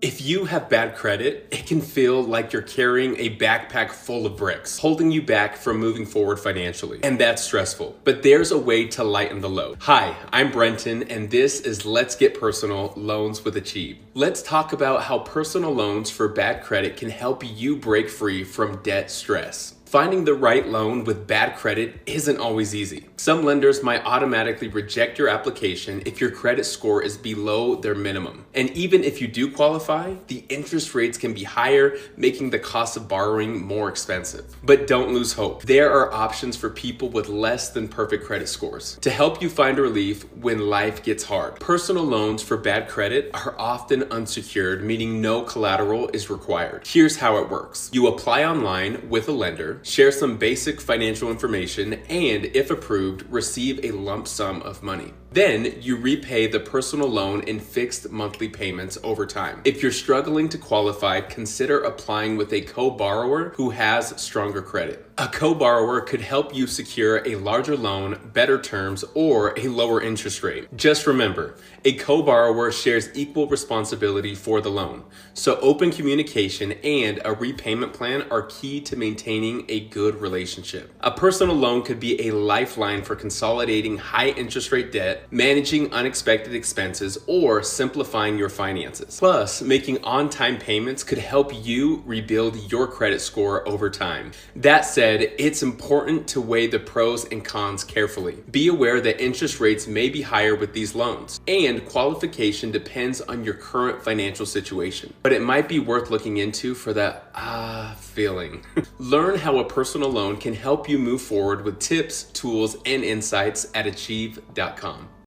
If you have bad credit, it can feel like you're carrying a backpack full of bricks, holding you back from moving forward financially. And that's stressful. But there's a way to lighten the load. Hi, I'm Brenton, and this is Let's Get Personal Loans with Achieve. Let's talk about how personal loans for bad credit can help you break free from debt stress. Finding the right loan with bad credit isn't always easy. Some lenders might automatically reject your application if your credit score is below their minimum. And even if you do qualify, the interest rates can be higher, making the cost of borrowing more expensive. But don't lose hope. There are options for people with less than perfect credit scores to help you find relief when life gets hard. Personal loans for bad credit are often unsecured, meaning no collateral is required. Here's how it works. You apply online with a lender, share some basic financial information, and if approved, receive a lump sum of money. Then you repay the personal loan in fixed monthly payments over time. If you're struggling to qualify, consider applying with a co-borrower who has stronger credit. A co-borrower could help you secure a larger loan, better terms, or a lower interest rate. Just remember, a co-borrower shares equal responsibility for the loan. So open communication and a repayment plan are key to maintaining a good relationship. A personal loan could be a lifeline for consolidating high interest rate debt, managing unexpected expenses, or simplifying your finances. Plus, making on-time payments could help you rebuild your credit score over time. That said, it's important to weigh the pros and cons carefully. Be aware that interest rates may be higher with these loans, and qualification depends on your current financial situation. But it might be worth looking into for that feeling. Learn how a personal loan can help you move forward with tips, tools, and insights at achieve.com.